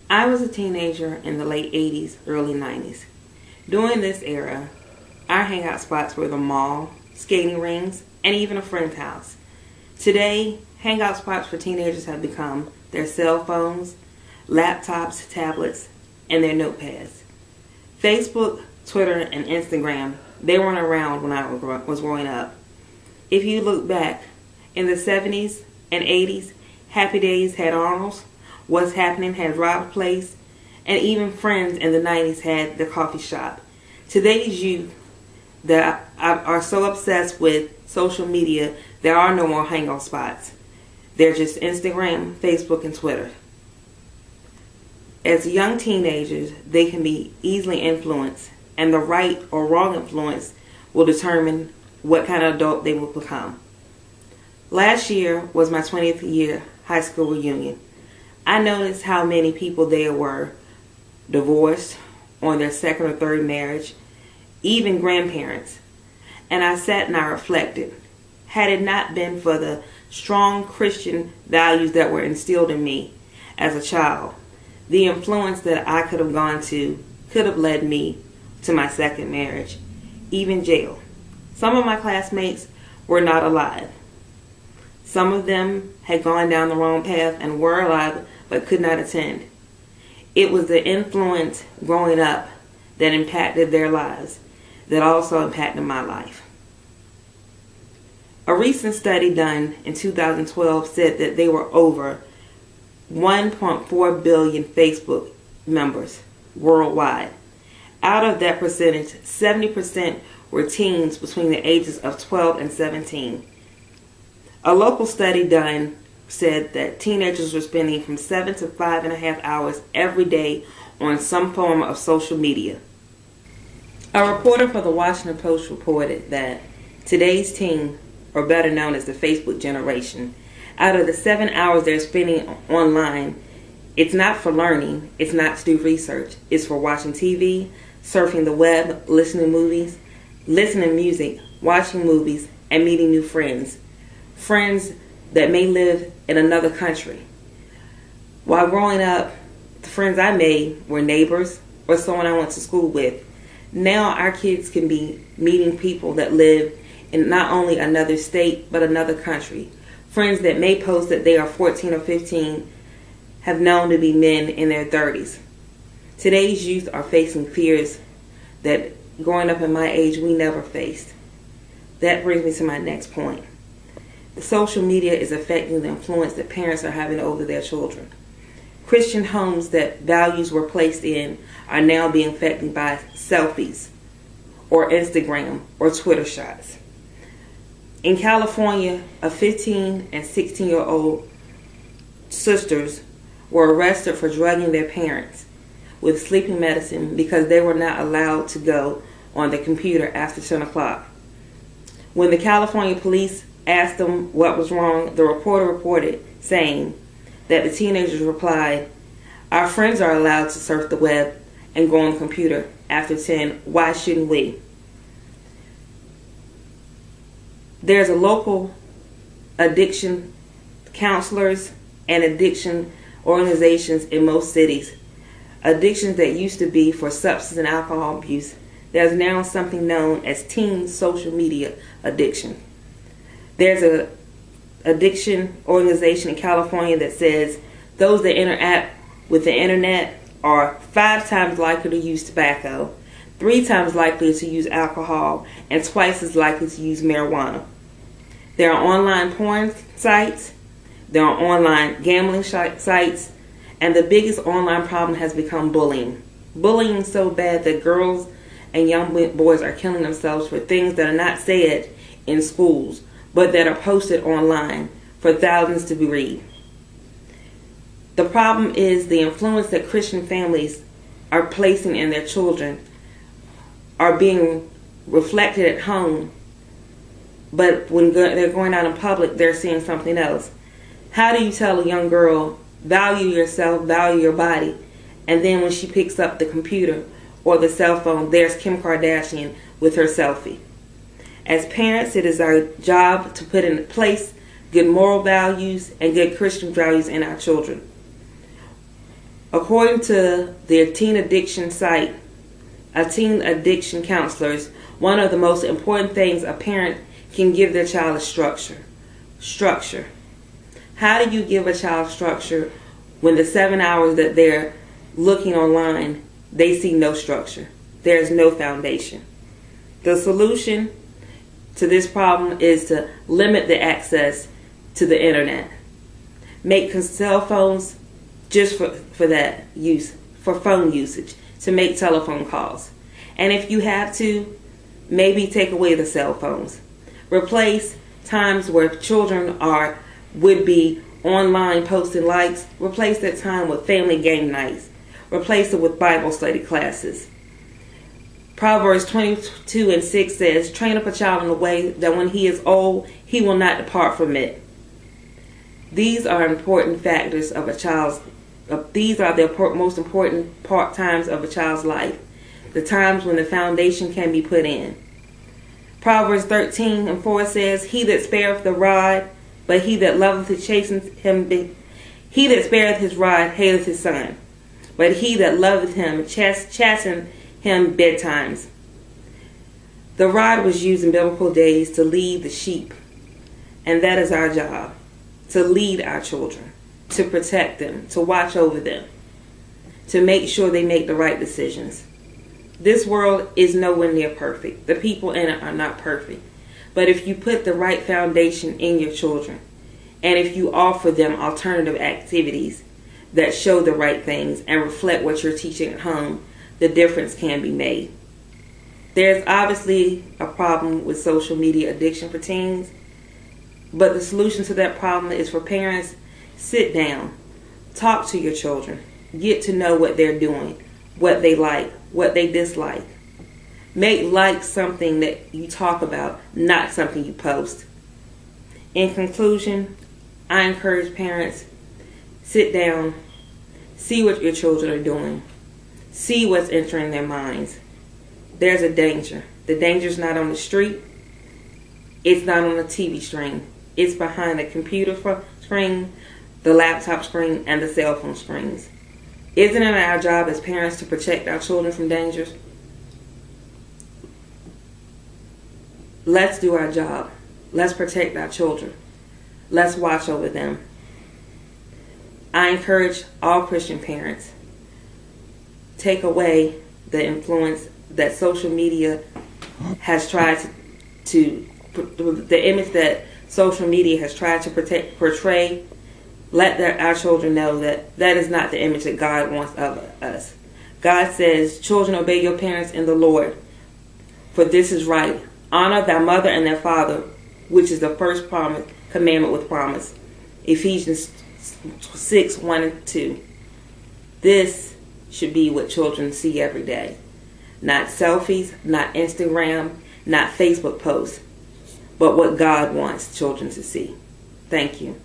I was a teenager in the late 80s, early 90s. During this era, our hangout spots were the mall, skating rings, and even a friend's house. Today, hangout spots for teenagers have become their cell phones, laptops, tablets, and their notepads. Facebook, Twitter, and Instagram, they weren't around when I was growing up. If you look back, in the 70s and 80s, Happy Days had Arnold's, What's Happening had Rob's Place, and even Friends in the 90s had the coffee shop. Today's youth that are so obsessed with social media, there are no more hangout spots. They're just Instagram, Facebook, and Twitter. As young teenagers, they can be easily influenced, and the right or wrong influence will determine what kind of adult they will become. Last year was my 20th year high school reunion. I noticed how many people there were divorced, on their second or third marriage, even grandparents. And I sat and I reflected. Had it not been for the strong Christian values that were instilled in me as a child, the influence that I could have gone to could have led me to my second marriage, even jail. Some of my classmates were not alive. Some of them had gone down the wrong path and were alive but could not attend. It was the influence growing up that impacted their lives that also impacted my life. A recent study done in 2012 said that there were over 1.4 billion Facebook members worldwide. Out of that percentage, 70% were teens between the ages of 12 and 17. A local study done said that teenagers were spending from 7 to 5.5 hours every day on some form of social media. A reporter for the Washington Post reported that today's teen, or better known as the Facebook generation, out of the 7 hours they're spending online, it's not for learning, it's not to do research, it's for watching TV, surfing the web, listening to movies, listening to music, watching movies, and meeting new friends. Friends that may live in another country. While growing up, the friends I made were neighbors or someone I went to school with. Now our kids can be meeting people that live in not only another state but another country. Friends that may post that they are 14 or 15 have known to be men in their 30s. Today's youth are facing fears that growing up in my age we never faced. That brings me to my next point. Social media is affecting the influence that parents are having over their children. Christian homes that values were placed in are now being affected by selfies or Instagram or Twitter shots. In California, a 15 and 16-year-old sisters were arrested for drugging their parents with sleeping medicine because they were not allowed to go on the computer after 10 o'clock. When the California police asked them what was wrong, the reporter reported saying that the teenagers replied, "Our friends are allowed to surf the web and go on the computer after 10. Why shouldn't we?" There's a local addiction counselors and addiction organizations in most cities. Addictions that used to be for substance and alcohol abuse, there's now something known as teen social media addiction. There's a addiction organization in California that says those that interact with the internet are 5 times likely to use tobacco, 3 times likely to use alcohol, and twice as likely to use marijuana. There are online porn sites, there are online gambling sites, and the biggest online problem has become bullying. Bullying is so bad that girls and young boys are killing themselves for things that are not said in schools, but that are posted online for thousands to read. The problem is the influence that Christian families are placing in their children are being reflected at home, but when they're going out in public, they're seeing something else. How do you tell a young girl, value yourself, value your body, and then when she picks up the computer or the cell phone, there's Kim Kardashian with her selfie? As parents, it is our job to put in place good moral values and good Christian values in our children. According to their teen addiction site, a teen addiction counselors, one of the most important things a parent can give their child is structure. Structure. How do you give a child structure when the 7 hours that they're looking online, they see no structure? There's no foundation. The solution to this problem is to limit the access to the internet. Make cell phones just for that use, for phone usage, to make telephone calls. And if you have to, maybe take away the cell phones. Replace times where children would be online posting likes. Replace that time with family game nights. Replace it with Bible study classes. Proverbs 22:6 says, train up a child in the way that when he is old, he will not depart from it. These are important factors of a child's. These are the most important times of a child's life. The times when the foundation can be put in. Proverbs 13:4 says, he that spareth the rod, but he that loveth to chasten him, he that spareth his rod hateth his son, but he that loveth him chasten him betimes. The rod was used in biblical days to lead the sheep, and that is our job, to lead our children, to protect them, to watch over them, to make sure they make the right decisions. This world is nowhere near perfect. The people in it are not perfect. But if you put the right foundation in your children, and if you offer them alternative activities that show the right things and reflect what you're teaching at home, the difference can be made. There's obviously a problem with social media addiction for teens, but the solution to that problem is for parents. Sit down, talk to your children, get to know what they're doing, what they like, what they dislike. Make like something that you talk about, not something you post. In conclusion, I encourage parents, sit down, see what your children are doing, see what's entering their minds. There's a danger. The danger's not on the street. It's not on the TV screen. It's behind the computer screen, the laptop screen, and the cell phone screens. Isn't it our job as parents to protect our children from dangers? Let's do our job. Let's protect our children. Let's watch over them. I encourage all Christian parents, take away the influence that social media has tried the image that social media has tried to portray. Let our children know that is not the image that God wants of us. God says, children, obey your parents in the Lord, for this is right. Honor thy mother and thy father, which is the first commandment with promise. Ephesians 6:1-2. This should be what children see every day. Not selfies, not Instagram, not Facebook posts, but what God wants children to see. Thank you.